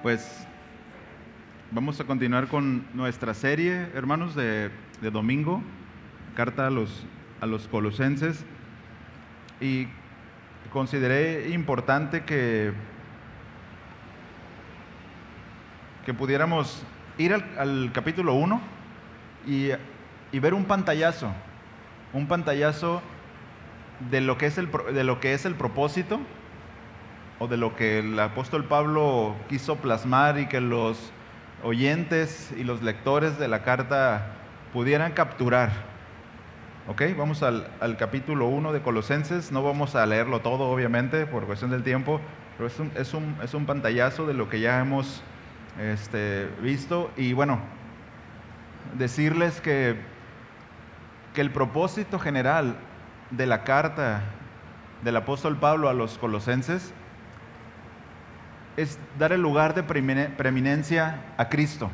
Pues vamos a continuar con nuestra serie, hermanos, de domingo, carta a los Colosenses, y consideré importante que pudiéramos ir al capítulo 1 y ver un pantallazo de lo que es el propósito, o de lo que el apóstol Pablo quiso plasmar y que los oyentes y los lectores de la carta pudieran capturar. ¿Ok? Vamos al capítulo 1 de Colosenses. No vamos a leerlo todo, obviamente, por cuestión del tiempo, pero es un pantallazo de lo que ya hemos visto. Y bueno, decirles que el propósito general de la carta del apóstol Pablo a los Colosenses es dar el lugar de preeminencia a Cristo.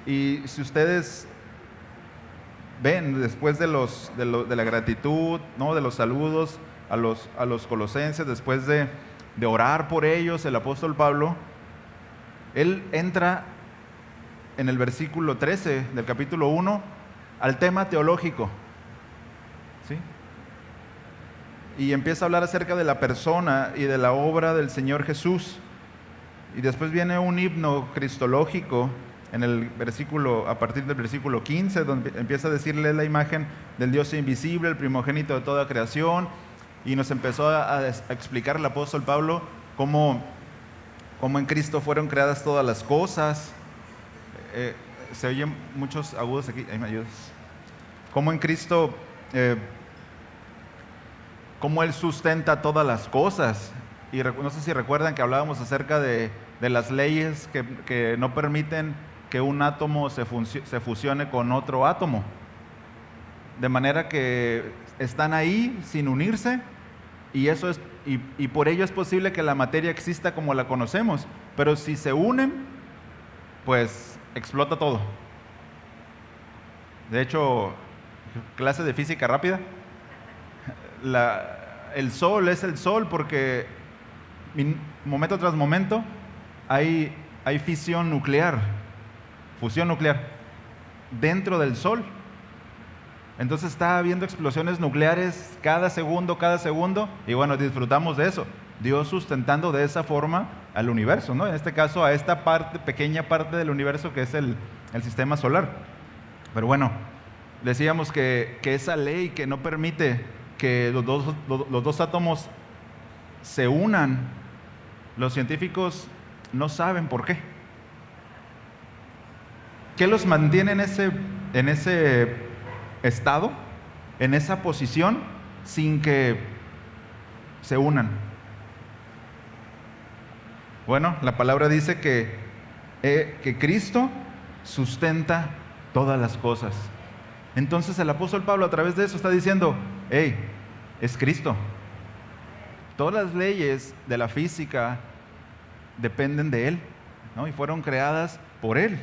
Y si ustedes ven, después de la gratitud, ¿no?, de los saludos a los colosenses, después de orar por ellos, el apóstol Pablo, él entra en el versículo 13 del capítulo 1 al tema teológico, ¿sí? Y empieza a hablar acerca de la persona y de la obra del Señor Jesús. Y después viene un himno cristológico en el versículo, a partir del versículo 15, donde empieza a decirle la imagen del Dios invisible, el primogénito de toda creación, y nos empezó a explicar el apóstol Pablo cómo en Cristo fueron creadas todas las cosas. Se oyen muchos agudos aquí, ahí me ayudas. Cómo en Cristo, cómo Él sustenta todas las cosas. Y no sé si recuerdan que hablábamos acerca de las leyes que no permiten que un átomo se fusione con otro átomo, de manera que están ahí sin unirse, y por ello es posible que la materia exista como la conocemos, pero si se unen, pues explota todo. De hecho, clase de física rápida, el sol es el sol porque momento tras momento hay fusión nuclear dentro del sol. Entonces está habiendo explosiones nucleares cada segundo, y bueno, disfrutamos de eso, Dios sustentando de esa forma al universo, ¿no? En este caso a esta pequeña parte del universo que es el sistema solar. Pero bueno, decíamos que esa ley que no permite que los dos átomos se unan, los científicos no saben por qué. ¿Qué los mantiene en ese estado, en esa posición, sin que se unan? Bueno, la palabra dice que Cristo sustenta todas las cosas. Entonces el apóstol Pablo a través de eso está diciendo: hey, es Cristo. Todas las leyes de la física dependen de Él, ¿no? Y fueron creadas por Él.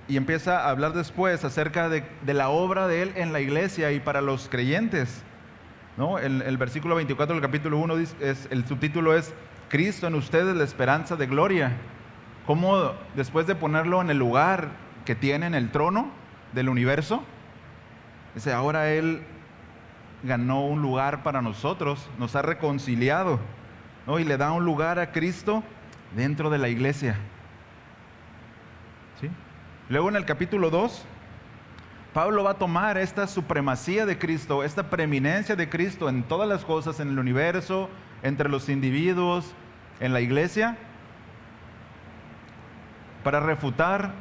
Y empieza a hablar después acerca de la obra de Él en la iglesia y para los creyentes, ¿no? El versículo 24 del capítulo 1, el subtítulo es Cristo en ustedes, la esperanza de gloria. Cómo después de ponerlo en el lugar que tiene en el trono del universo, dice, ahora Él ganó un lugar para nosotros, nos ha reconciliado, ¿no? Y le da un lugar a Cristo dentro de la iglesia, ¿sí? Luego en el capítulo 2, Pablo va a tomar esta supremacía de Cristo, esta preeminencia de Cristo en todas las cosas, en el universo, entre los individuos, en la iglesia, para refutar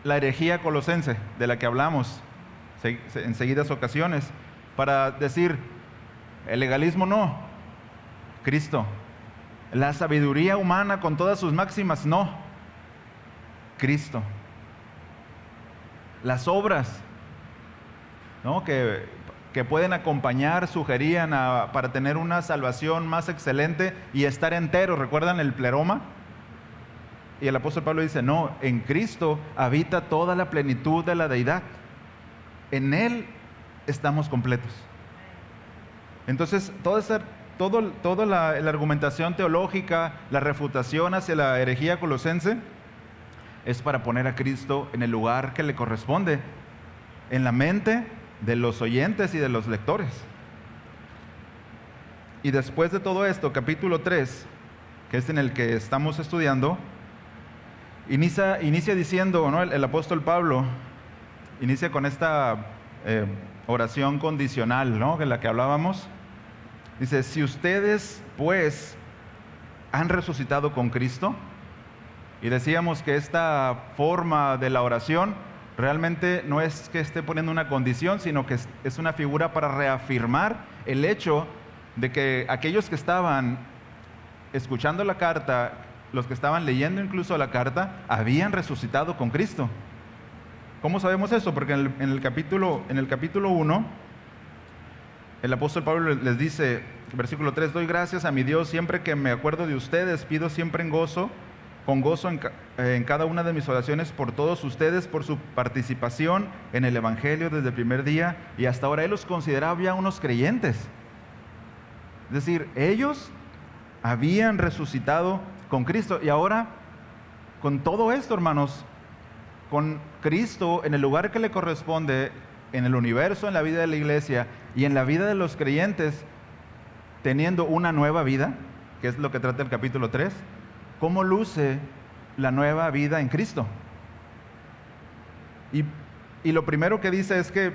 la herejía colosense de la que hablamos en seguidas ocasiones, para decir, el legalismo no, Cristo. La sabiduría humana con todas sus máximas no, Cristo. Las obras, ¿no?, que pueden acompañar, sugerían para tener una salvación más excelente y estar entero. ¿Recuerdan el pleroma? Y el apóstol Pablo dice, no, en Cristo habita toda la plenitud de la deidad. En Él estamos completos. Entonces, toda toda la argumentación teológica, la refutación hacia la herejía colosense, es para poner a Cristo en el lugar que le corresponde, en la mente de los oyentes y de los lectores. Y después de todo esto, capítulo 3, que es en el que estamos estudiando, inicia diciendo, ¿no? El apóstol Pablo inicia con esta oración condicional, ¿no? De la que hablábamos. Dice, si ustedes pues han resucitado con Cristo, y decíamos que esta forma de la oración realmente no es que esté poniendo una condición, sino que es una figura para reafirmar el hecho de que aquellos que estaban escuchando la carta, los que estaban leyendo incluso la carta, habían resucitado con Cristo. ¿Cómo sabemos eso? Porque en el capítulo 1, el apóstol Pablo les dice, versículo 3, doy gracias a mi Dios siempre que me acuerdo de ustedes, pido siempre con gozo en cada una de mis oraciones por todos ustedes, por su participación en el Evangelio desde el primer día, y hasta ahora Él los consideraba ya unos creyentes. Es decir, ellos habían resucitado con Cristo, y ahora, con todo esto, hermanos, con Cristo en el lugar que le corresponde en el universo, en la vida de la iglesia y en la vida de los creyentes, teniendo una nueva vida, que es lo que trata el capítulo 3, ¿cómo luce la nueva vida en Cristo? Y lo primero que dice es que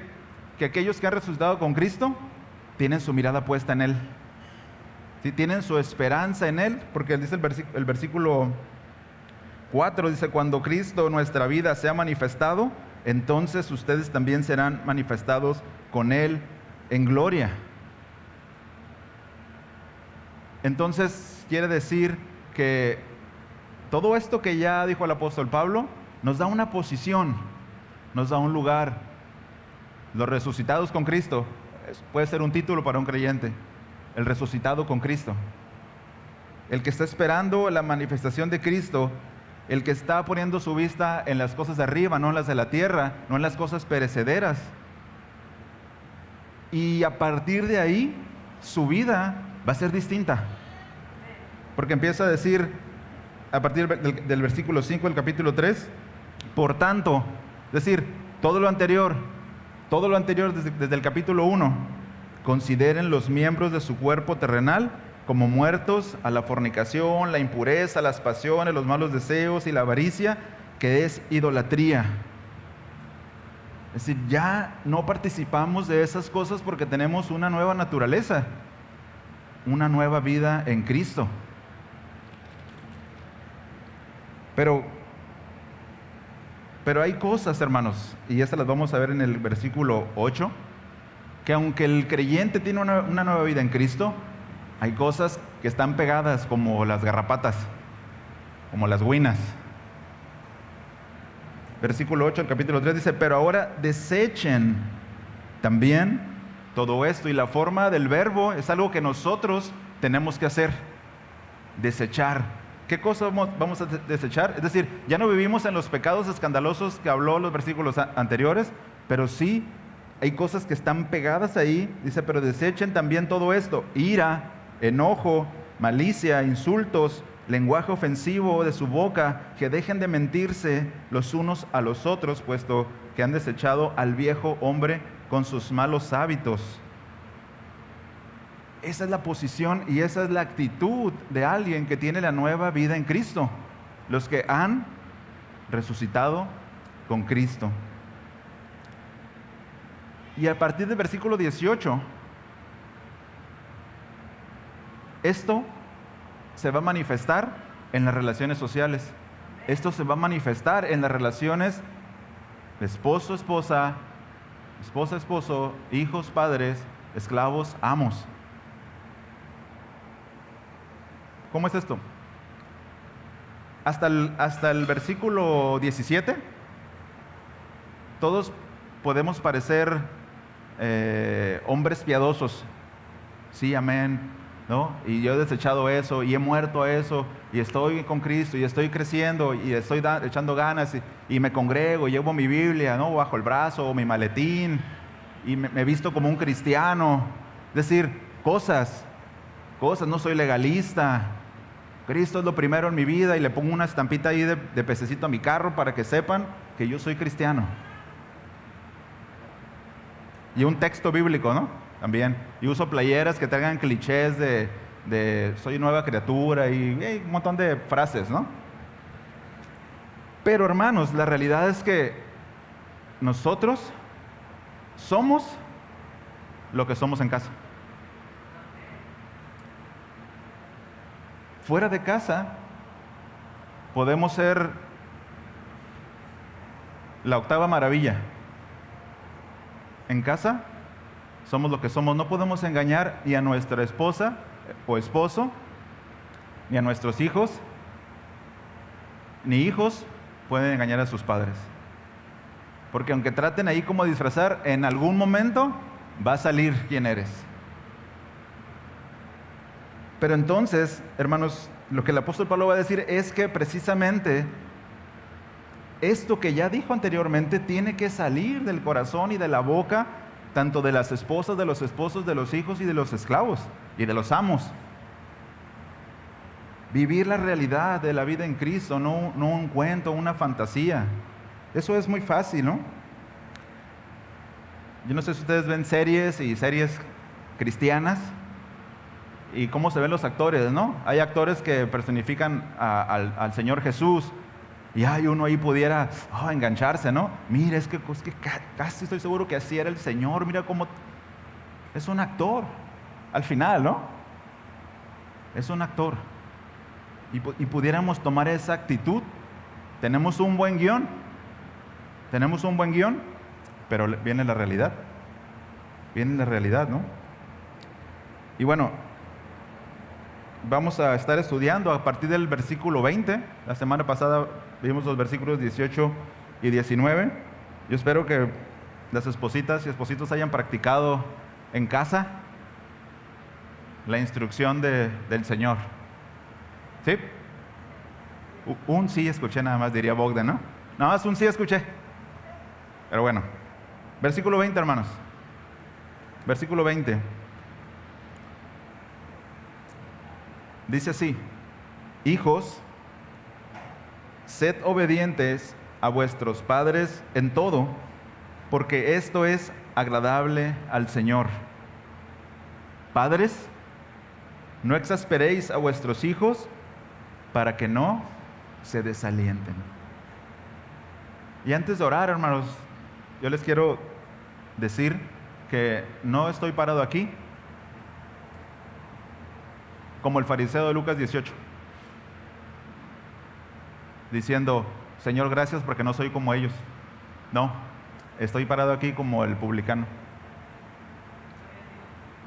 aquellos que han resucitado con Cristo tienen su mirada puesta en Él. ¿Sí? Tienen su esperanza en Él, porque dice el versículo 4, dice, cuando Cristo nuestra vida sea manifestado, entonces ustedes también serán manifestados con Él en gloria. Entonces quiere decir que todo esto que ya dijo el apóstol Pablo nos da una posición, nos da un lugar. Los resucitados con Cristo puede ser un título para un creyente, el resucitado con Cristo, el que está esperando la manifestación de Cristo, el que está poniendo su vista en las cosas de arriba, no en las de la tierra, no en las cosas perecederas. Y a partir de ahí su vida va a ser distinta, porque empieza a decir a partir del versículo 5 del capítulo 3, por tanto, es decir, todo lo anterior desde el capítulo 1, consideren los miembros de su cuerpo terrenal como muertos a la fornicación, la impureza, las pasiones, los malos deseos y la avaricia, que es idolatría. Es decir, ya no participamos de esas cosas porque tenemos una nueva naturaleza, una nueva vida en Cristo. Pero hay cosas, hermanos, y estas las vamos a ver en el versículo 8, que aunque el creyente tiene una nueva vida en Cristo, hay cosas que están pegadas como las garrapatas, como las güinas. Versículo 8 del capítulo 3 dice, pero ahora desechen también todo esto. Y la forma del verbo es algo que nosotros tenemos que hacer, desechar. ¿Qué cosa vamos a desechar? Es decir, ya no vivimos en los pecados escandalosos que habló los versículos anteriores, pero sí hay cosas que están pegadas ahí. Dice, pero desechen también todo esto: ira, enojo, malicia, insultos, lenguaje ofensivo de su boca, que dejen de mentirse los unos a los otros, puesto que han desechado al viejo hombre con sus malos hábitos. Esa es la posición y esa es la actitud de alguien que tiene la nueva vida en Cristo, los que han resucitado con Cristo. Y a partir del versículo 18, esto se va a manifestar en las relaciones sociales. Esto se va a manifestar en las relaciones de esposo, esposa, esposa, esposo, hijos, padres, esclavos, amos. ¿Cómo es esto? Hasta el versículo 17, todos podemos parecer hombres piadosos. Sí, amén, ¿no? Y yo he desechado eso, y he muerto a eso, y estoy con Cristo, y estoy creciendo, y estoy echando ganas, y me congrego, y llevo mi Biblia, ¿no?, bajo el brazo, o mi maletín, y me visto como un cristiano. Es decir, cosas. cosas, no soy legalista. Cristo es lo primero en mi vida y le pongo una estampita ahí de pececito a mi carro para que sepan que yo soy cristiano. Y un texto bíblico, ¿no? También. Y uso playeras que tengan clichés de soy nueva criatura y un montón de frases, ¿no? Pero hermanos, la realidad es que nosotros somos lo que somos en casa. Fuera de casa podemos ser la octava maravilla. En casa somos lo que somos. No podemos engañar ni a nuestra esposa o esposo, ni a nuestros hijos, ni hijos pueden engañar a sus padres. Porque aunque traten ahí como disfrazar, en algún momento va a salir quién eres. Pero entonces, hermanos, lo que el apóstol Pablo va a decir es que precisamente esto que ya dijo anteriormente tiene que salir del corazón y de la boca, tanto de las esposas, de los esposos, de los hijos y de los esclavos y de los amos. Vivir la realidad de la vida en Cristo, no un cuento, una fantasía. Eso es muy fácil, ¿no? Yo no sé si ustedes ven series y series cristianas y cómo se ven los actores, ¿no? Hay actores que personifican al Señor Jesús y uno ahí pudiera engancharse, ¿no? Mira, es que casi estoy seguro que así era el Señor, mira cómo... Es un actor, al final, ¿no? Es un actor. Y pudiéramos tomar esa actitud. Tenemos un buen guión, pero viene la realidad. Viene la realidad, ¿no? Y bueno, vamos a estar estudiando a partir del versículo 20. La semana pasada vimos los versículos 18 y 19. Yo espero que las espositas y espositos hayan practicado en casa la instrucción del Señor. ¿Sí? Un sí escuché nada más, diría Bogdan, ¿no? Nada más un sí escuché. Pero bueno, versículo 20, hermanos. Versículo 20. Dice así: hijos, sed obedientes a vuestros padres en todo, porque esto es agradable al Señor. Padres, no exasperéis a vuestros hijos para que no se desalienten. Y antes de orar, hermanos, yo les quiero decir que no estoy parado aquí como el fariseo de Lucas 18, diciendo: Señor, gracias porque no soy como ellos. No, estoy parado aquí como el publicano.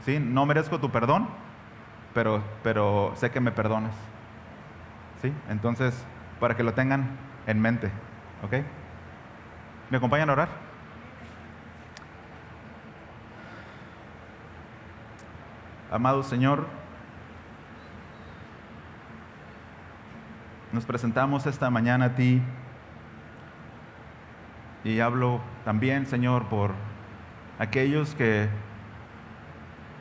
Sí, no merezco tu perdón, pero sé que me perdonas. ¿Sí? Entonces, para que lo tengan en mente, ¿ok? ¿Me acompañan a orar? Amado Señor, nos presentamos esta mañana a Ti y hablo también, Señor, por aquellos que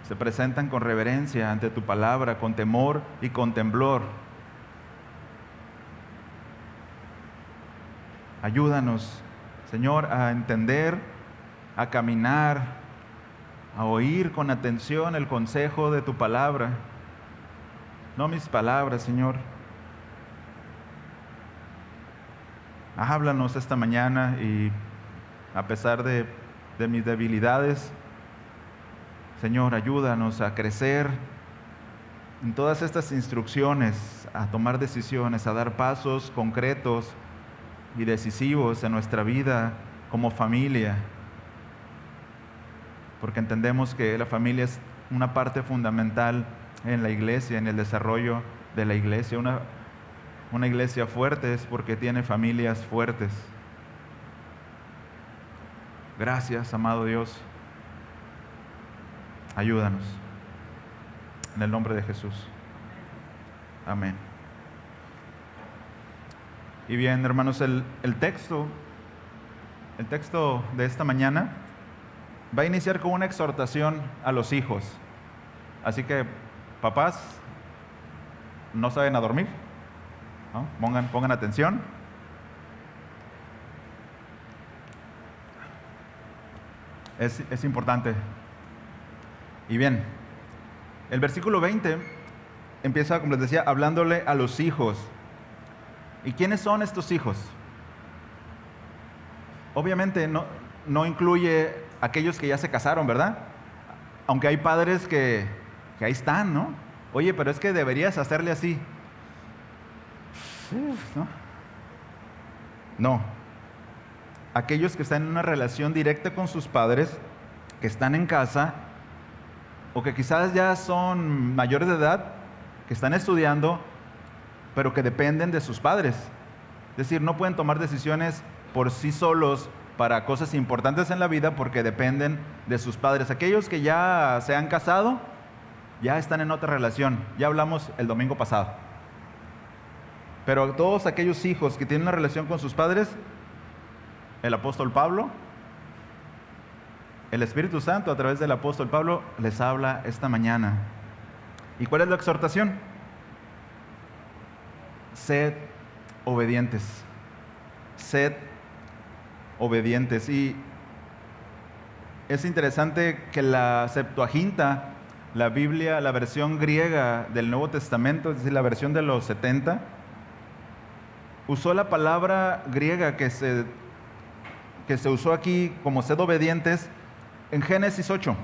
se presentan con reverencia ante Tu palabra, con temor y con temblor. Ayúdanos, Señor, a entender, a caminar, a oír con atención el consejo de Tu palabra. No mis palabras, Señor. Háblanos esta mañana y a pesar de mis debilidades, Señor, ayúdanos a crecer en todas estas instrucciones, a tomar decisiones, a dar pasos concretos y decisivos en nuestra vida como familia, porque entendemos que la familia es una parte fundamental en la iglesia, en el desarrollo de la iglesia. Una iglesia fuerte es porque tiene familias fuertes. Gracias, amado Dios. Ayúdanos. En el nombre de Jesús. Amén. Y bien, hermanos, el texto de esta mañana va a iniciar con una exhortación a los hijos. Así que Papás, no saben a dormir, ¿no? Pongan atención. Es importante. Y bien, el versículo 20 empieza, como les decía, hablándole a los hijos. ¿Y quiénes son estos hijos? Obviamente no incluye aquellos que ya se casaron, ¿verdad? Aunque hay padres que ahí están, ¿no? Oye, pero es que deberías hacerle así. ¿No? No. Aquellos que están en una relación directa con sus padres, que están en casa, o que quizás ya son mayores de edad, que están estudiando, pero que dependen de sus padres. Es decir, no pueden tomar decisiones por sí solos para cosas importantes en la vida porque dependen de sus padres. Aquellos que ya se han casado, ya están en otra relación. Ya hablamos el domingo pasado. Pero todos aquellos hijos que tienen una relación con sus padres, el apóstol Pablo, el Espíritu Santo a través del apóstol Pablo les habla esta mañana. ¿Y cuál es la exhortación? Sed obedientes. Sed obedientes. Y es interesante que la Septuaginta, la Biblia, la versión griega del Nuevo Testamento, es decir, la versión de los 70, usó la palabra griega que se usó aquí como sed obedientes en Génesis 8,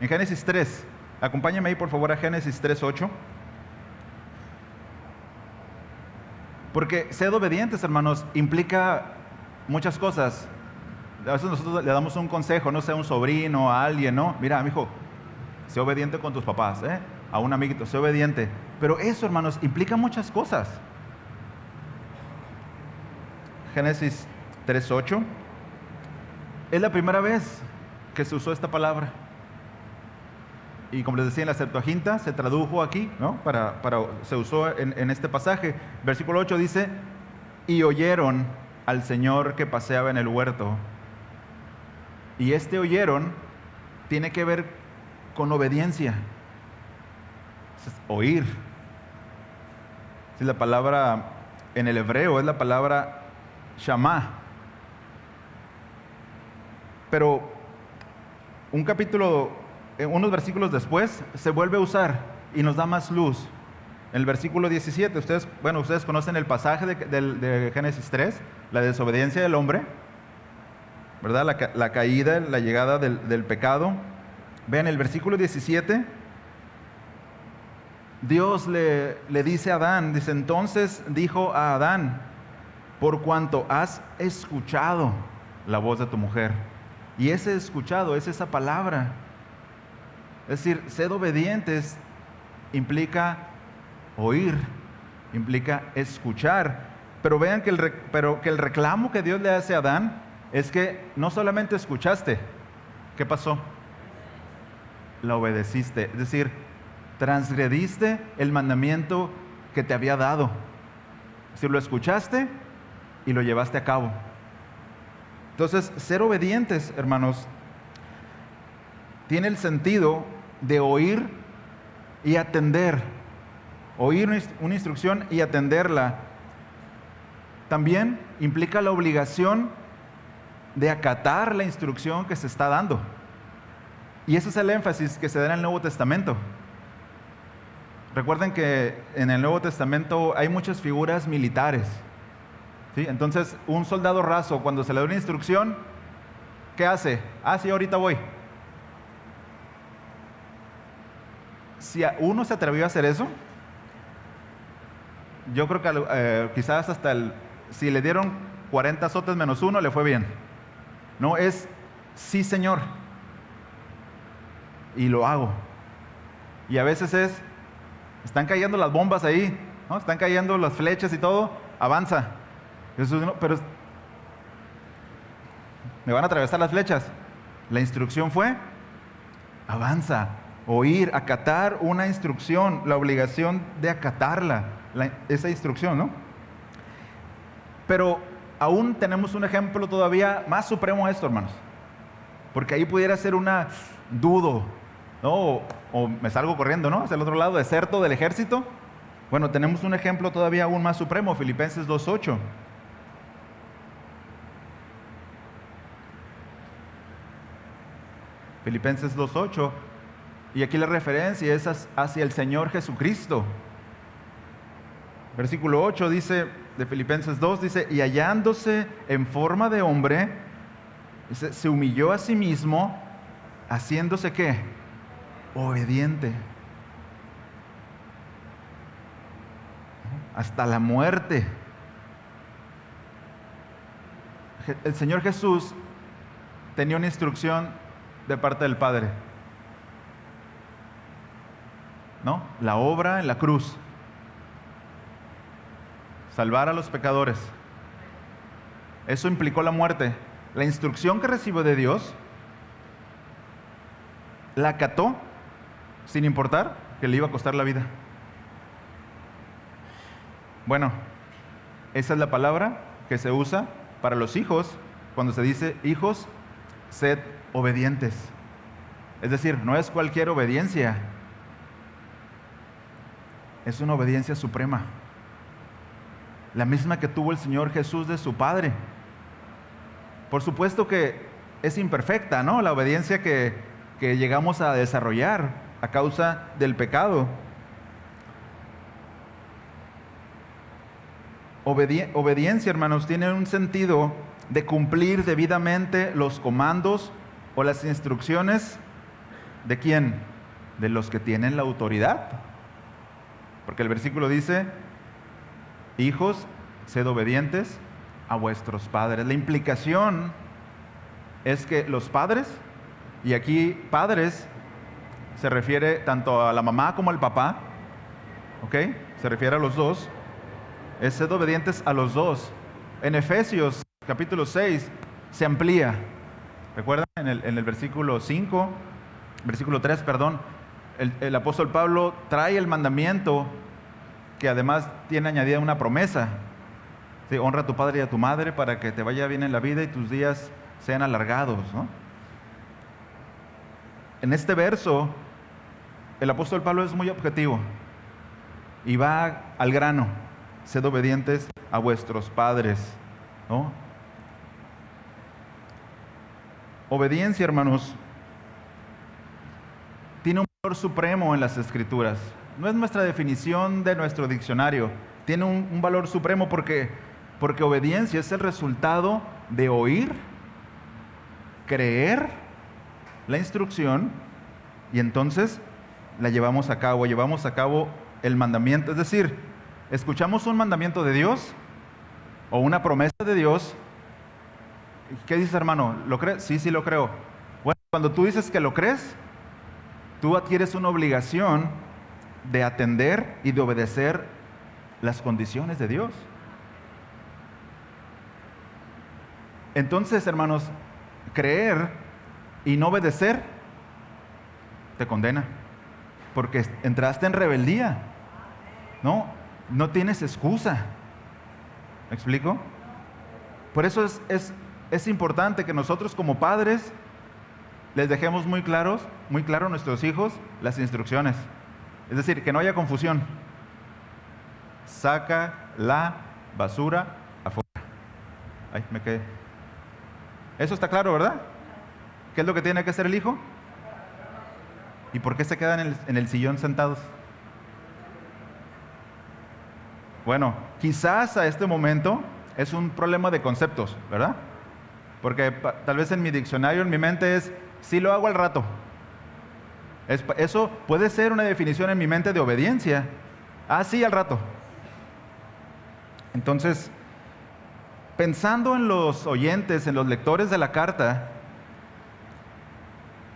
en Génesis 3. Acompáñame ahí por favor a Génesis 3:8. Porque sed obedientes, hermanos, implica muchas cosas. A veces nosotros le damos un consejo, no sé, a un sobrino, a alguien, ¿no? Mira, mijo, sé obediente con tus papás, ¿eh? A un amiguito, sé obediente. Pero eso, hermanos, implica muchas cosas. Génesis 3:8 es la primera vez que se usó esta palabra. Y como les decía, en la Septuaginta se tradujo aquí, ¿no? Se usó en este pasaje. Versículo 8 dice, y oyeron al Señor que paseaba en el huerto. Y este oyeron tiene que ver con obediencia. Es oír. Es la palabra en el hebreo, es la palabra shamá. Pero unos versículos después se vuelve a usar y nos da más luz. En el versículo 17, ustedes conocen el pasaje de Génesis 3, la desobediencia del hombre, ¿verdad? La caída, la llegada del pecado. Vean, el versículo 17, Dios le dice a Adán, dice, entonces dijo a Adán, por cuanto has escuchado la voz de tu mujer. Y ese escuchado es esa palabra. Es decir, sed obedientes implica oír, implica escuchar. Pero vean que el reclamo que Dios le hace a Adán es que no solamente escuchaste, ¿qué pasó? La obedeciste. Es decir, transgrediste el mandamiento que te había dado. Es decir, lo escuchaste y lo llevaste a cabo. Entonces, ser obedientes, hermanos, tiene el sentido de oír y atender. Oír una instrucción y atenderla. También implica la obligación de acatar la instrucción que se está dando. Y ese es el énfasis que se da en el Nuevo Testamento. Recuerden que en el Nuevo Testamento hay muchas figuras militares. ¿Sí? Entonces, un soldado raso, cuando se le da una instrucción, ¿qué hace? Sí, ahorita voy. Si uno se atrevió a hacer eso, yo creo que quizás si le dieron 40 azotes menos uno, le fue bien. No, es sí, Señor. Y lo hago. Y a veces están cayendo las bombas ahí, ¿no? Están cayendo las flechas y todo, avanza. Pero me van a atravesar las flechas. La instrucción fue, avanza, oír, acatar una instrucción, la obligación de acatarla, esa instrucción, ¿no? Pero aún tenemos un ejemplo todavía más supremo a esto, hermanos. Porque ahí pudiera ser dudo, ¿no? O me salgo corriendo, ¿no? Hacia el otro lado, deserto del ejército. Bueno, tenemos un ejemplo todavía aún más supremo, Filipenses 2:8. Filipenses 2:8. Y aquí la referencia es hacia el Señor Jesucristo. Versículo 8 dice, de Filipenses 2, dice, y hallándose en forma de hombre, dice, se humilló a sí mismo, haciéndose ¿qué? Obediente. Hasta la muerte. El Señor Jesús tenía una instrucción de parte del Padre, ¿no? La obra en la cruz. Salvar a los pecadores. Eso implicó la muerte. La instrucción que recibió de Dios, la acató, sin importar que le iba a costar la vida. Bueno, esa es la palabra que se usa para los hijos cuando se dice, hijos, sed obedientes. Es decir, no es cualquier obediencia, es una obediencia suprema, la misma que tuvo el Señor Jesús de su Padre. Por supuesto que es imperfecta, ¿no? La obediencia que llegamos a desarrollar a causa del pecado. Obediencia, hermanos, tiene un sentido de cumplir debidamente los comandos o las instrucciones ¿de quién? De los que tienen la autoridad. Porque el versículo dice, hijos, sed obedientes a vuestros padres. La implicación es que los padres, y aquí padres se refiere tanto a la mamá como al papá, ¿ok? Se refiere a los dos, es sed obedientes a los dos. En Efesios capítulo 6 se amplía. ¿Recuerdan? En el versículo 5, versículo 3, perdón, el apóstol Pablo trae el mandamiento que además tiene añadida una promesa. Sí, honra a tu padre y a tu madre para que te vaya bien en la vida y tus días sean alargados, ¿no? En este verso, el apóstol Pablo es muy objetivo y va al grano. Sed obedientes a vuestros padres, ¿no? Obediencia, hermanos, tiene un valor supremo en las Escrituras. No es nuestra definición de nuestro diccionario. Tiene un valor supremo porque obediencia es el resultado de oír, creer la instrucción y entonces la llevamos a cabo el mandamiento. Es decir, escuchamos un mandamiento de Dios o una promesa de Dios. ¿Qué dices, hermano? ¿Lo crees? Sí, lo creo. Bueno, cuando tú dices que lo crees, tú adquieres una obligación de atender y de obedecer las condiciones de Dios. Entonces, hermanos, creer y no obedecer te condena, porque entraste en rebeldía. No tienes excusa. ¿Me explico? Por eso es importante que nosotros como padres les dejemos muy claro a nuestros hijos las instrucciones. Es decir, que no haya confusión. Saca la basura afuera. Ay, me quedé. Eso está claro, ¿verdad? ¿Qué es lo que tiene que hacer el hijo? ¿Y por qué se quedan en el sillón sentados? Bueno, quizás a este momento es un problema de conceptos, ¿verdad? Porque tal vez en mi diccionario, en mi mente es, sí lo hago al rato. Eso puede ser una definición en mi mente de obediencia. Ah, sí, al rato. Entonces, pensando en los oyentes, en los lectores de la carta,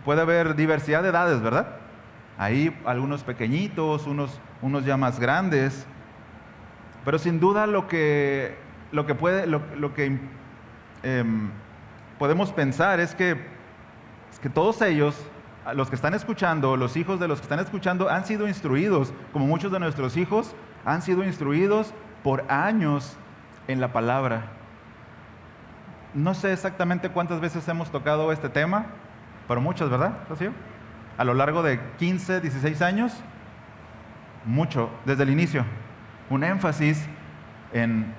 puede haber diversidad de edades, ¿verdad? Ahí algunos pequeñitos, unos ya más grandes. Pero sin duda lo que podemos pensar es que todos ellos, los que están escuchando, los hijos de los que están escuchando, han sido instruidos, como muchos de nuestros hijos, han sido instruidos por años en la palabra. No sé exactamente cuántas veces hemos tocado este tema, pero muchas, ¿verdad, Rocío? a lo largo de 15, 16 años? Mucho, desde el inicio. Un énfasis en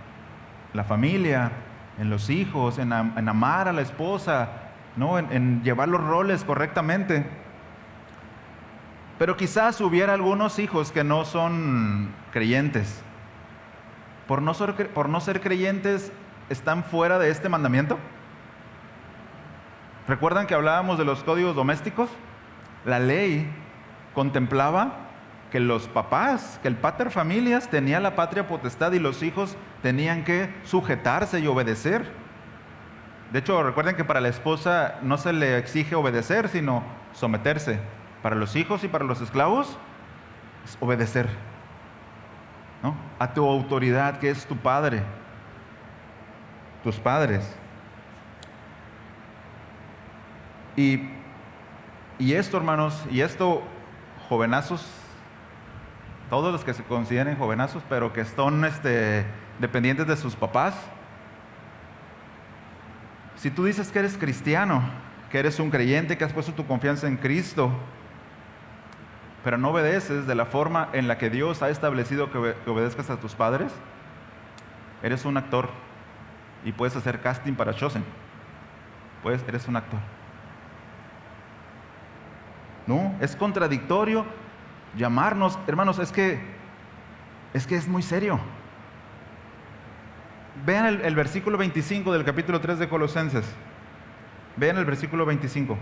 la familia, en los hijos, en amar a la esposa, ¿no? En llevar los roles correctamente. Pero quizás hubiera algunos hijos que no son creyentes. Por no ser creyentes, ¿están fuera de este mandamiento? ¿Recuerdan que hablábamos de los códigos domésticos? La ley contemplaba que los papás, que el pater familias tenía la patria potestad y los hijos tenían que sujetarse y obedecer. De hecho, recuerden que para la esposa no se le exige obedecer, sino someterse. Para los hijos y para los esclavos, es obedecer, ¿no? A tu autoridad, que es tu padre, tus padres. Y esto, hermanos, y esto, jovenazos, todos los que se consideren jovenazos, pero que son dependientes de sus papás. Si tú dices que eres cristiano, que eres un creyente, que has puesto tu confianza en Cristo, pero no obedeces de la forma en la que Dios ha establecido que obedezcas a tus padres, eres un actor y puedes hacer casting para Chosen. Eres un actor. No, es contradictorio llamarnos, hermanos, es que es muy serio. Vean el versículo 25 del capítulo 3 de Colosenses. Vean el versículo 25.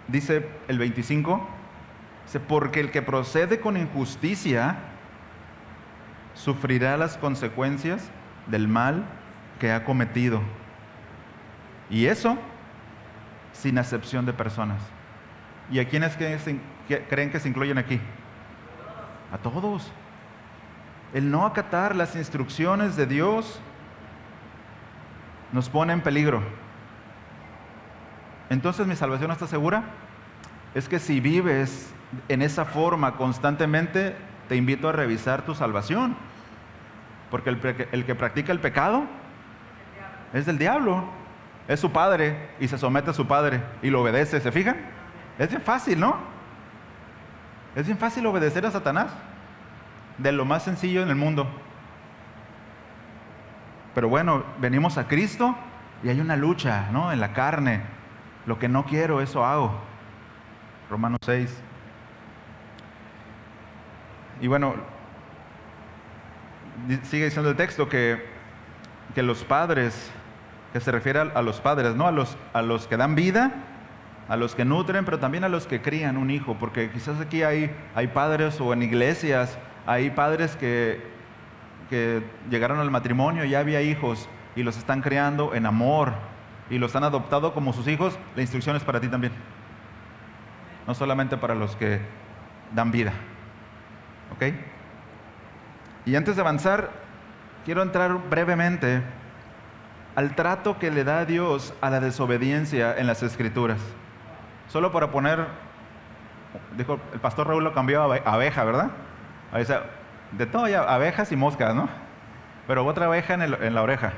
Dice el 25, dice, porque el que procede con injusticia sufrirá las consecuencias del mal que ha cometido. Y eso sin acepción de personas. ¿Y a quiénes creen que se incluyen aquí? A todos. El no acatar las instrucciones de Dios nos pone en peligro. Entonces, ¿mi salvación está segura? Es que si vives en esa forma constantemente, te invito a revisar tu salvación. Porque el que practica el pecado es del diablo. Es su padre y se somete a su padre y lo obedece. ¿Se fijan? Es bien fácil, ¿no? Es bien fácil obedecer a Satanás. De lo más sencillo en el mundo. Pero bueno, venimos a Cristo y hay una lucha, ¿no? En la carne. Lo que no quiero, eso hago. Romanos 6. Y bueno, sigue diciendo el texto que los padres, que se refiere a los padres, ¿no? A los que dan vida, a los que nutren, pero también a los que crían un hijo, porque quizás aquí hay padres, o en iglesias hay padres que llegaron al matrimonio y ya había hijos y los están criando en amor y los han adoptado como sus hijos. La instrucción es para ti también, no solamente para los que dan vida. ¿Ok? Y antes de avanzar, quiero entrar brevemente al trato que le da Dios a la desobediencia en las Escrituras. Solo para poner, dijo, el pastor Raúl lo cambió a abeja, ¿verdad? O sea, de todo ya, abejas y moscas, ¿no? Pero otra abeja en la oreja.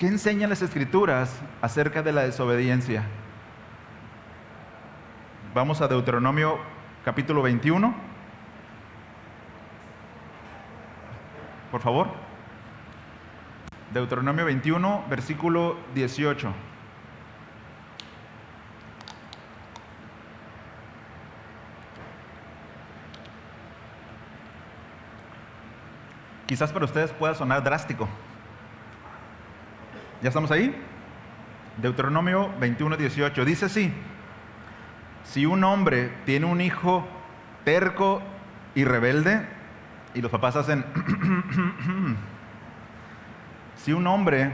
¿Qué enseñan las Escrituras acerca de la desobediencia? Vamos a Deuteronomio capítulo 21. Por favor. Deuteronomio 21, versículo 18. Quizás para ustedes pueda sonar drástico. ¿Ya estamos ahí? Deuteronomio 21, 18. Dice así: si un hombre tiene un hijo terco y rebelde, y los papás hacen si un hombre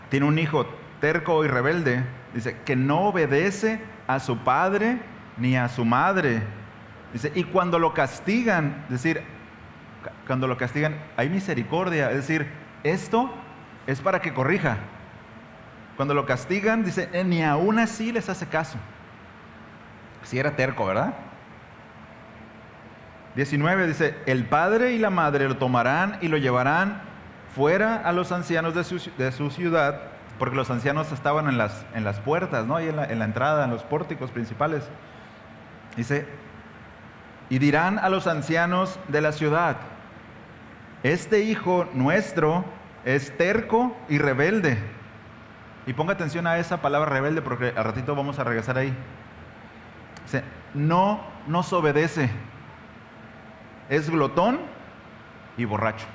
tiene un hijo terco y rebelde, dice, que no obedece a su padre ni a su madre, dice, y cuando lo castigan, es decir, cuando lo castigan hay misericordia, es decir, esto es para que corrija. Cuando lo castigan, dice, ni aún así les hace caso. Si era terco, ¿verdad? 19 dice, el padre y la madre lo tomarán y lo llevarán fuera a los ancianos de su ciudad, porque los ancianos estaban en las puertas, ¿no? Ahí en la entrada, en los pórticos principales. Dice, y dirán a los ancianos de la ciudad, este hijo nuestro es terco y rebelde. Y ponga atención a esa palabra rebelde, porque al ratito vamos a regresar ahí. Dice, no nos obedece. Es glotón y borracho.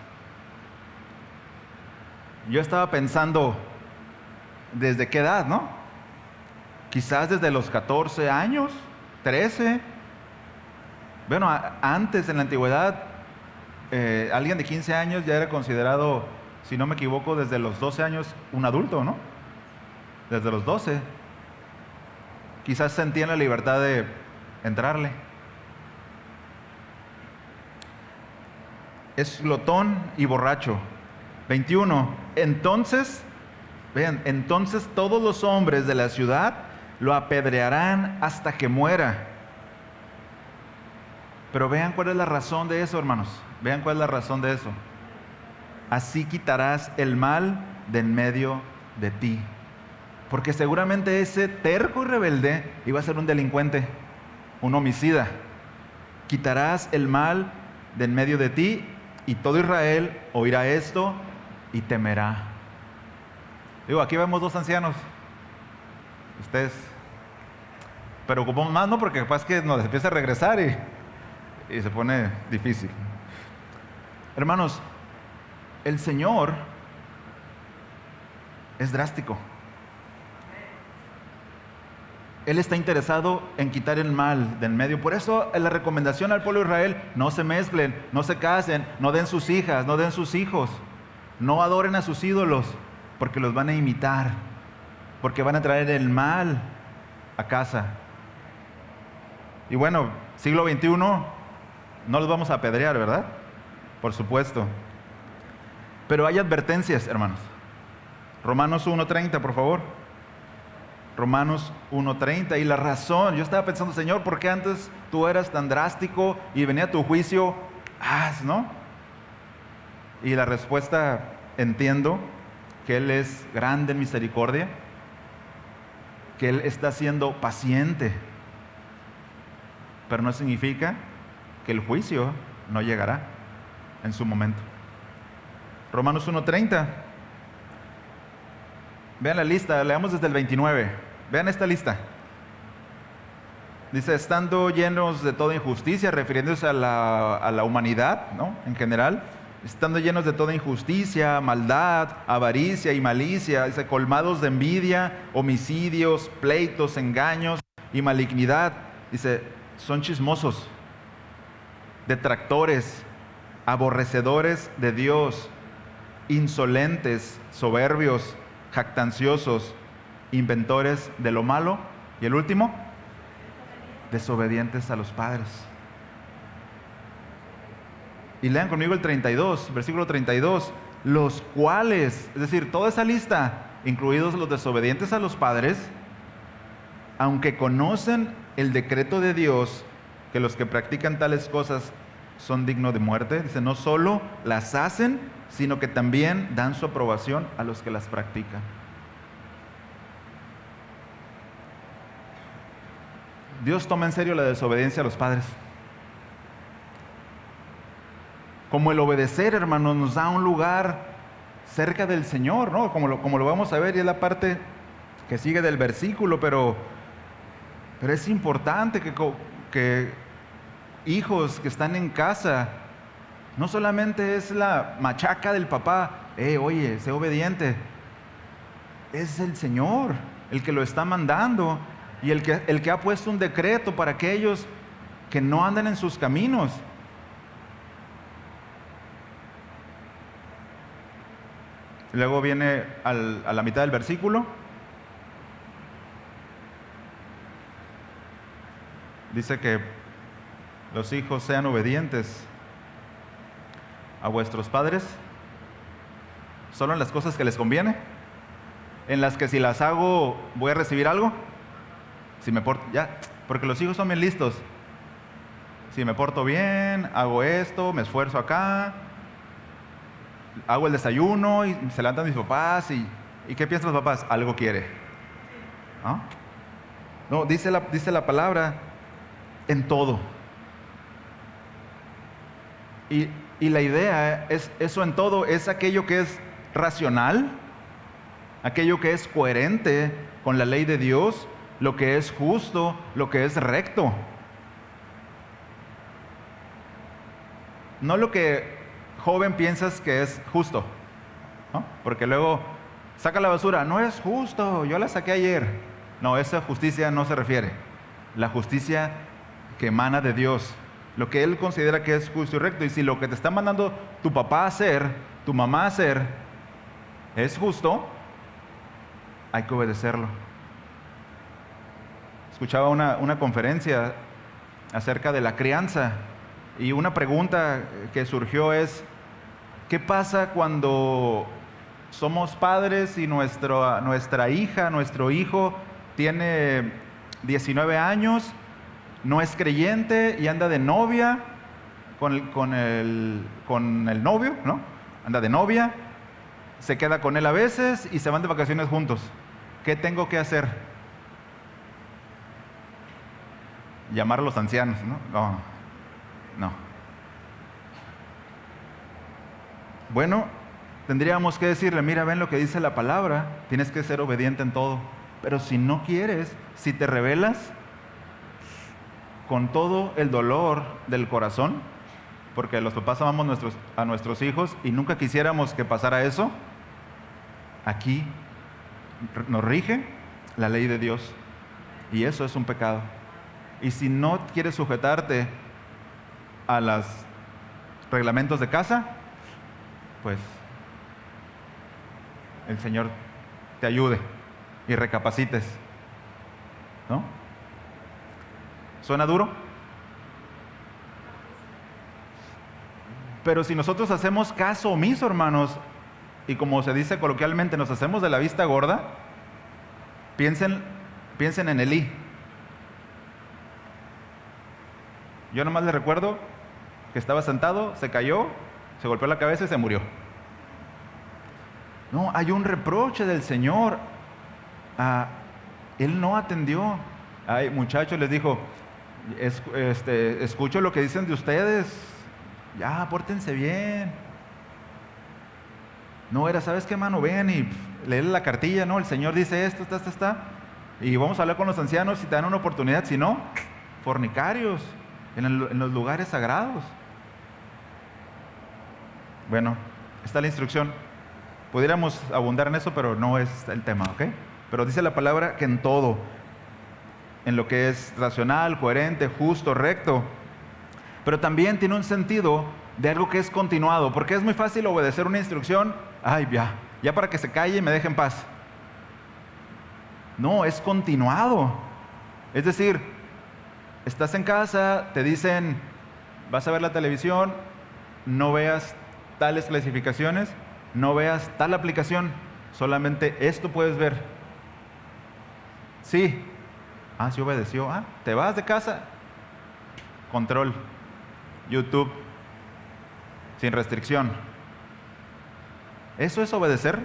Yo estaba pensando, ¿desde qué edad, no? Quizás desde los 14 años, 13. Bueno, antes en la antigüedad, alguien de 15 años ya era considerado, si no me equivoco, desde los 12 años un adulto, ¿no? Desde los 12. Quizás sentían la libertad de entrarle. Es glotón y borracho. 21. Entonces, vean, entonces todos los hombres de la ciudad lo apedrearán hasta que muera. Pero vean cuál es la razón de eso, hermanos. Vean cuál es la razón de eso. Así quitarás el mal de en medio de ti. Porque seguramente ese terco y rebelde iba a ser un delincuente, un homicida. Quitarás el mal de en medio de ti, y todo Israel oirá esto y temerá. Digo, aquí vemos dos ancianos. Ustedes preocupamos más, ¿no? Porque capaz que nos empieza a regresar y se pone difícil. Hermanos, el Señor es drástico. Él está interesado en quitar el mal de en medio. Por eso la recomendación al pueblo de Israel: no se mezclen, no se casen, no den sus hijas, no den sus hijos, no adoren a sus ídolos, porque los van a imitar, porque van a traer el mal a casa. Y bueno, siglo XXI, no los vamos a apedrear, ¿verdad? Por supuesto. Pero hay advertencias, hermanos. Romanos 1:30, por favor. Romanos 1:30, y la razón, yo estaba pensando, Señor, ¿por qué antes tú eras tan drástico y venía tu juicio, ¿no? Y la respuesta, entiendo que Él es grande en misericordia, que Él está siendo paciente, pero no significa que el juicio no llegará en su momento. Romanos 1:30. Vean la lista, leamos desde el 29. Vean esta lista. Dice, estando llenos de toda injusticia, refiriéndose a la humanidad, ¿no? En general, estando llenos de toda injusticia, maldad, avaricia y malicia, dice, colmados de envidia, homicidios, pleitos, engaños y malignidad. Dice, son chismosos, detractores, aborrecedores de Dios, insolentes, soberbios, jactanciosos, inventores de lo malo. Y el último, desobedientes a los padres. Y lean conmigo el 32, versículo 32. Los cuales, es decir, toda esa lista, incluidos los desobedientes a los padres, aunque conocen el decreto de Dios, que los que practican tales cosas son dignos de muerte, dice, no solo las hacen, sino que también dan su aprobación a los que las practican. Dios toma en serio la desobediencia a los padres. Como el obedecer, hermanos, nos da un lugar cerca del Señor, ¿no? Como lo vamos a ver, y es la parte que sigue del versículo, pero es importante que hijos que están en casa, no solamente es la machaca del papá, oye, sé obediente. Es el Señor el que lo está mandando, y el que ha puesto un decreto para aquellos que no andan en sus caminos. Luego viene a la mitad del versículo. Dice que los hijos sean obedientes a vuestros padres, solo en las cosas que les conviene, en las que si las hago voy a recibir algo, si me porto, ya, porque los hijos son bien listos. Si me porto bien, hago esto, me esfuerzo acá, hago el desayuno y se levantan mis papás ¿y qué piensan los papás? Algo quiere. ¿No? No, dice la palabra en todo. Y la idea es eso en todo, es aquello que es racional, aquello que es coherente con la ley de Dios, lo que es justo, lo que es recto. No lo que joven piensas que es justo, ¿no? Porque luego saca la basura, no es justo, yo la saqué ayer. No, esa justicia no se refiere. La justicia que emana de Dios, lo que Él considera que es justo y recto. Y si lo que te está mandando tu papá a hacer, tu mamá a hacer, es justo, hay que obedecerlo. Escuchaba una conferencia acerca de la crianza y una pregunta que surgió es, ¿qué pasa cuando somos padres y nuestra hija, nuestro hijo tiene 19 años, no es creyente y anda de novia con el novio, ¿no? Anda de novia, se queda con él a veces y se van de vacaciones juntos? ¿Qué tengo que hacer? Llamar a los ancianos, ¿no? No. Bueno, tendríamos que decirle, mira, ven lo que dice la palabra, tienes que ser obediente en todo. Pero si no quieres, si te rebelas con todo el dolor del corazón, porque los papás amamos a nuestros hijos y nunca quisiéramos que pasara eso, aquí nos rige la ley de Dios y eso es un pecado. Y si no quieres sujetarte a los reglamentos de casa, pues el Señor te ayude y recapacites, ¿no? ¿Suena duro? Pero si nosotros hacemos caso omiso, hermanos, y como se dice coloquialmente, nos hacemos de la vista gorda, piensen en Elí. Yo nomás les recuerdo que estaba sentado, se cayó, se golpeó la cabeza y se murió. No, hay un reproche del Señor. Él no atendió. Ay, muchachos, les dijo, escucho lo que dicen de ustedes, ya, pórtense bien. No era, ¿sabes qué, mano? Ven y léele la cartilla, ¿no? El Señor dice esto, está. Y vamos a hablar con los ancianos si te dan una oportunidad. Si no, fornicarios en los lugares sagrados. Bueno, está la instrucción. Pudiéramos abundar en eso, pero no es el tema, ¿ok? Pero dice la palabra que en todo, en lo que es racional, coherente, justo, recto, pero también tiene un sentido de algo que es continuado, porque es muy fácil obedecer una instrucción, ay, ya para que se calle y me deje en paz. No, es continuado. Es decir, estás en casa, te dicen, vas a ver la televisión, no veas tales clasificaciones, no veas tal aplicación, solamente esto puedes ver. Sí. Sí obedeció. Te vas de casa, control, YouTube, sin restricción. ¿Eso es obedecer?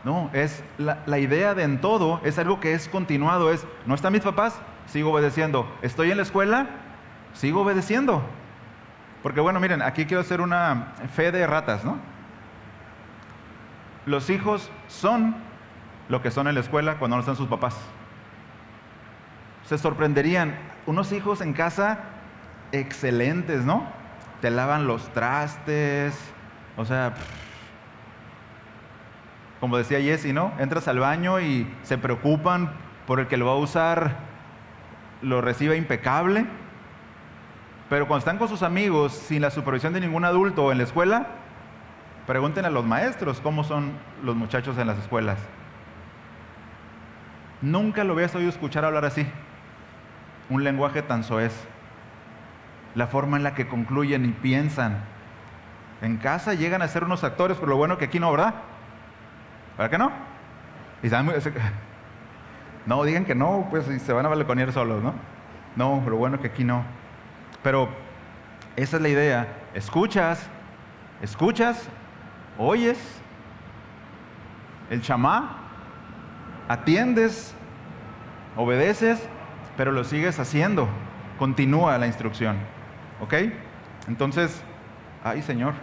No, es la idea de en todo, es algo que es continuado, no están mis papás, sigo obedeciendo. Estoy en la escuela, sigo obedeciendo. Porque bueno, miren, aquí quiero hacer una fe de ratas, ¿no? Los hijos son lo que son en la escuela cuando no están sus papás. Se sorprenderían, unos hijos en casa excelentes, ¿no? Te lavan los trastes, o sea, como decía Jesse, ¿no? Entras al baño y se preocupan por el que lo va a usar, lo recibe impecable. Pero cuando están con sus amigos, sin la supervisión de ningún adulto en la escuela, pregunten a los maestros cómo son los muchachos en las escuelas. Nunca lo habías oído escuchar hablar así. Un lenguaje tan soez. La forma en la que concluyen y piensan. En casa llegan a ser unos actores, pero lo bueno que aquí no, ¿verdad? ¿Verdad que no? No, digan que no, pues se van a balconear solos, ¿no? No, pero bueno que aquí no. Pero esa es la idea. Escuchas, oyes el chamá, atiendes, obedeces, pero lo sigues haciendo. Continúa la instrucción. ¿Ok? Entonces, ay Señor.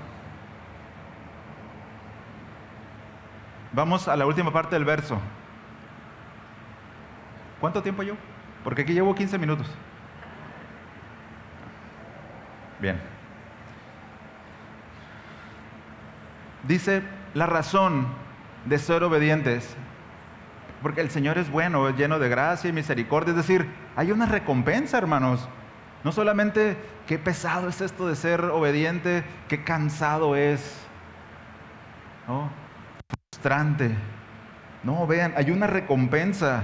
Vamos a la última parte del verso. ¿Cuánto tiempo llevo? Porque aquí llevo 15 minutos. Bien. Dice la razón de ser obedientes. Porque el Señor es bueno, es lleno de gracia y misericordia. Es decir, hay una recompensa, hermanos. No solamente qué pesado es esto de ser obediente, qué cansado es, ¿no? Frustrante. No, vean, hay una recompensa.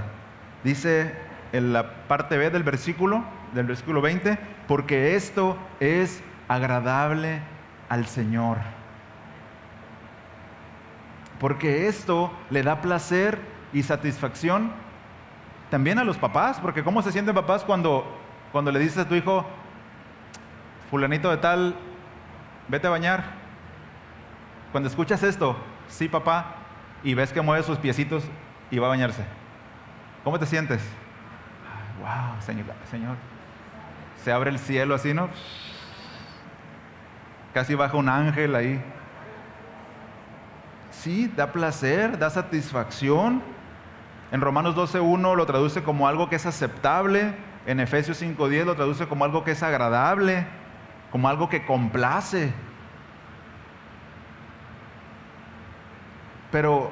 Dice en la parte B del versículo 20, porque esto es agradable al Señor. Porque esto le da placer y satisfacción también a los papás, porque ¿cómo se sienten papás cuando le dices a tu hijo, fulanito de tal, vete a bañar? Cuando escuchas esto, sí papá, y ves que mueve sus piecitos y va a bañarse, ¿cómo te sientes? Wow, Señor. Se abre el cielo así, ¿no? Casi baja un ángel ahí. Sí, da placer, da satisfacción. En Romanos 12:1 lo traduce como algo que es aceptable. En Efesios 5:10 lo traduce como algo que es agradable, como algo que complace. Pero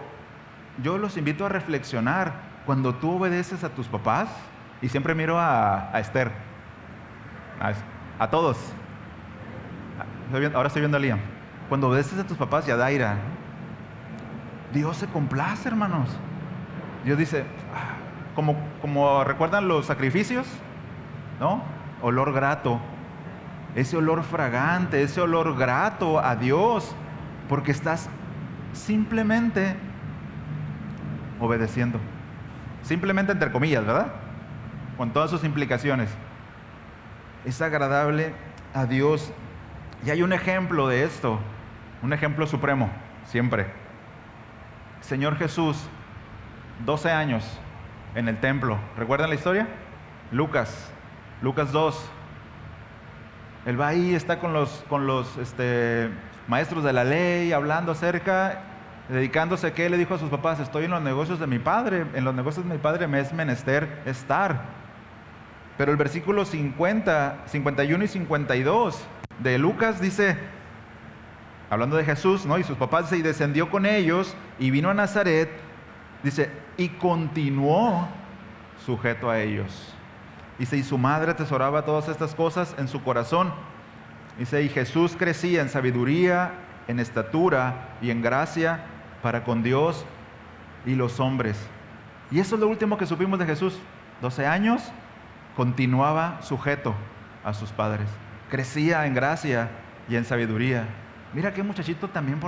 yo los invito a reflexionar. Cuando tú obedeces a tus papás, y siempre miro a Esther, a todos. Ahora estoy viendo a Liam. Cuando obedeces a tus papás y a Daira, Dios se complace, hermanos. Dios dice, como recuerdan los sacrificios, ¿no? Olor grato. Ese olor fragante, ese olor grato a Dios, porque estás simplemente obedeciendo. Simplemente entre comillas, ¿verdad? Con todas sus implicaciones. Es agradable a Dios. Y hay un ejemplo de esto, un ejemplo supremo, siempre. Señor Jesús, 12 años en el templo. ¿Recuerdan la historia? Lucas 2. Él va ahí, está con los maestros de la ley, hablando acerca, dedicándose a qué. Le dijo a sus papás, estoy en los negocios de mi padre, en los negocios de mi padre me es menester estar. Pero el versículo 50, 51 y 52 de Lucas dice, hablando de Jesús, ¿no? Y sus papás, dice, y descendió con ellos y vino a Nazaret, dice, y continuó sujeto a ellos. Dice, y su madre atesoraba todas estas cosas en su corazón. Dice, y Jesús crecía en sabiduría, en estatura y en gracia para con Dios y los hombres. Y eso es lo último que supimos de Jesús. 12 años, continuaba sujeto a sus padres. Crecía en gracia y en sabiduría. Mira qué muchachito también,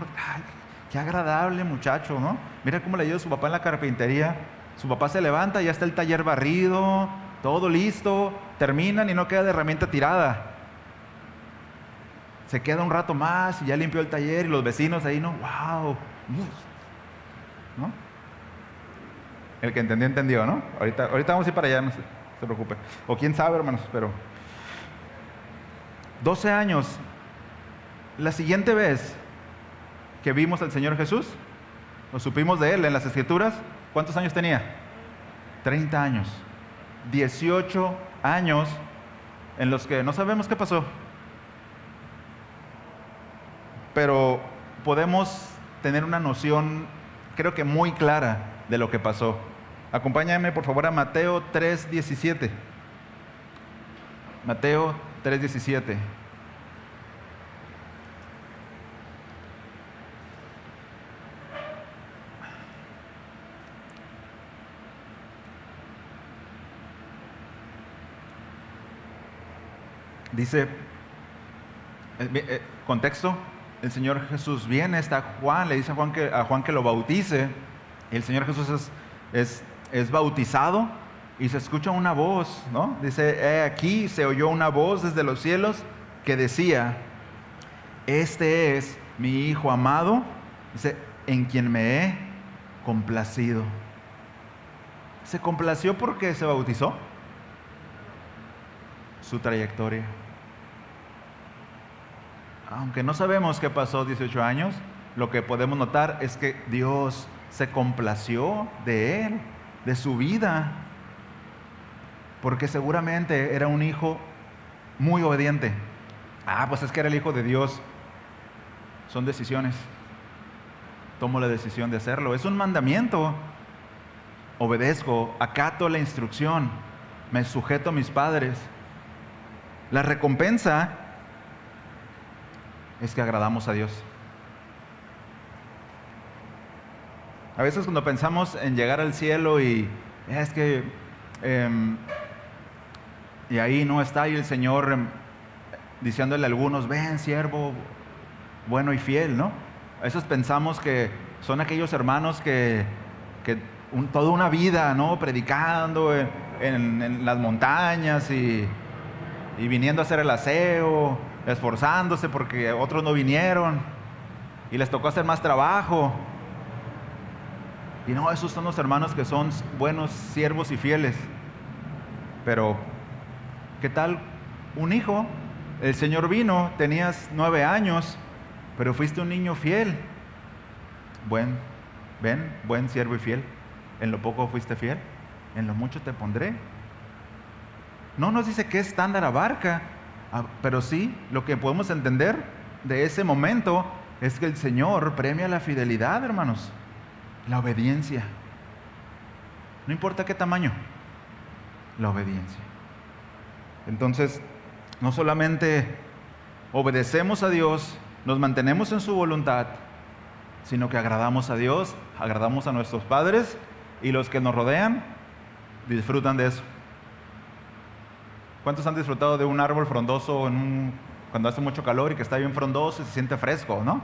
qué agradable muchacho, ¿no? Mira cómo le ayuda a su papá en la carpintería. Su papá se levanta y ya está el taller barrido, todo listo, terminan y no queda de herramienta tirada. Se queda un rato más y ya limpió el taller y los vecinos ahí, ¿no? ¡Wow! ¿No? El que entendió, ¿no? Ahorita vamos a ir para allá, no se preocupe. O quién sabe, hermanos, pero 12 años. La siguiente vez que vimos al Señor Jesús, o supimos de Él en las Escrituras, ¿cuántos años tenía? 30 años. 18 años en los que no sabemos qué pasó. Pero podemos tener una noción, creo que muy clara, de lo que pasó. Acompáñame por favor a Mateo 3:17. Mateo 3:17. Dice, contexto, el Señor Jesús viene, está Juan, le dice a Juan que lo bautice. El Señor Jesús es bautizado y se escucha una voz, ¿no? Dice, aquí se oyó una voz desde los cielos que decía, este es mi Hijo amado, dice, en quien me he complacido. ¿Se complació porque se bautizó? Su trayectoria. Aunque no sabemos qué pasó 18 años, lo que podemos notar es que Dios se complació de él, de su vida, porque seguramente era un hijo muy obediente. Pues es que era el Hijo de Dios. Son decisiones. Tomo la decisión de hacerlo. Es un mandamiento. Obedezco, acato la instrucción, me sujeto a mis padres. La recompensa es que agradamos a Dios. A veces cuando pensamos en llegar al cielo y es que y ahí no está ahí el Señor diciéndole a algunos, ven siervo bueno y fiel, ¿no? A veces pensamos que son aquellos hermanos que toda una vida, ¿no? Predicando en las montañas y viniendo a hacer el aseo, esforzándose porque otros no vinieron y les tocó hacer más trabajo. Y no, esos son los hermanos que son buenos siervos y fieles. Pero, ¿qué tal un hijo? El Señor vino, tenías 9 años, pero fuiste un niño fiel. Buen siervo y fiel. En lo poco fuiste fiel, en lo mucho te pondré. No nos dice qué estándar abarca, pero sí, lo que podemos entender de ese momento es que el Señor premia la fidelidad, hermanos. La obediencia. No importa qué tamaño, la obediencia. Entonces, no solamente obedecemos a Dios, nos mantenemos en su voluntad, sino que agradamos a Dios, agradamos a nuestros padres y los que nos rodean disfrutan de eso. ¿Cuántos han disfrutado de un árbol frondoso cuando hace mucho calor y que está bien frondoso y se siente fresco, ¿no?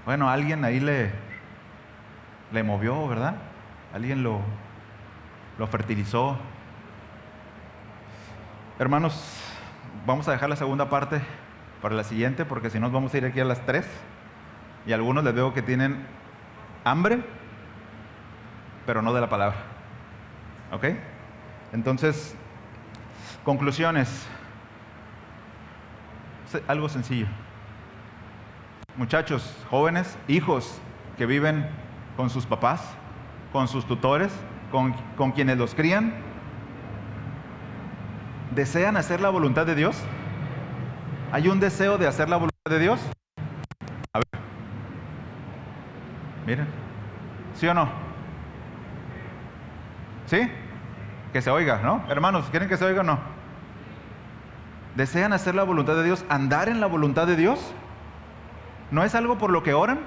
Bueno, alguien ahí le movió, ¿verdad? Alguien lo fertilizó. Hermanos, vamos a dejar la segunda parte para la siguiente, porque si no vamos a ir aquí a las 3. Y a algunos les veo que tienen hambre, pero no de la palabra. ¿Ok? Entonces, conclusiones. Algo sencillo. Muchachos, jóvenes, hijos que viven con sus papás, con sus tutores, con quienes los crían, ¿desean hacer la voluntad de Dios? ¿Hay un deseo de hacer la voluntad de Dios? A ver. Miren. ¿Sí o no? ¿Sí? Que se oiga, ¿no? Hermanos, ¿quieren que se oiga o no? ¿Desean hacer la voluntad de Dios? ¿Andar en la voluntad de Dios? ¿No es algo por lo que oran?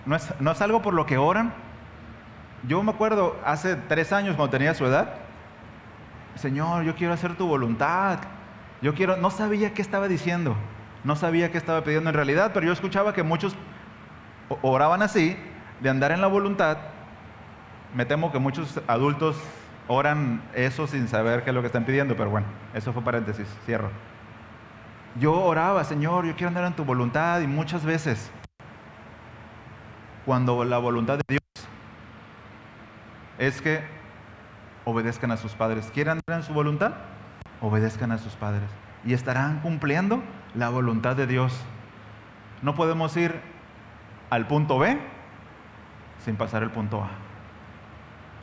¿No es algo por lo que oran? Yo me acuerdo hace 3 años cuando tenía su edad, Señor, yo quiero hacer tu voluntad. No sabía qué estaba diciendo, no sabía qué estaba pidiendo en realidad, pero yo escuchaba que muchos oraban así, de andar en la voluntad. Me temo que muchos adultos oran eso sin saber qué es lo que están pidiendo, pero bueno, eso fue paréntesis, cierro. Yo oraba, Señor, yo quiero andar en tu voluntad, y muchas veces, cuando la voluntad de Dios es que obedezcan a sus padres. ¿Quieren andar en su voluntad? Obedezcan a sus padres y estarán cumpliendo la voluntad de Dios. No podemos ir al punto B sin pasar el punto A.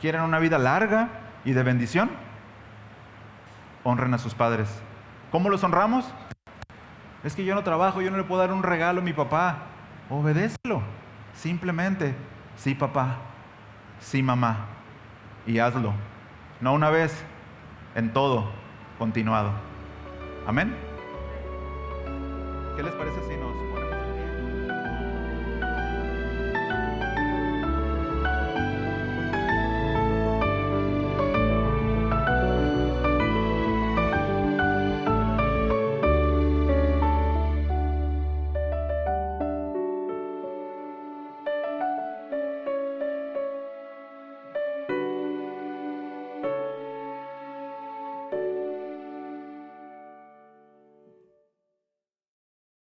¿Quieren una vida larga y de bendición? Honren a sus padres. ¿Cómo los honramos? Es que yo no trabajo, yo no le puedo dar un regalo a mi papá. Obedécelo. Simplemente, sí papá, sí mamá, y hazlo. No una vez, en todo, continuado. Amén. ¿Qué les parece si nos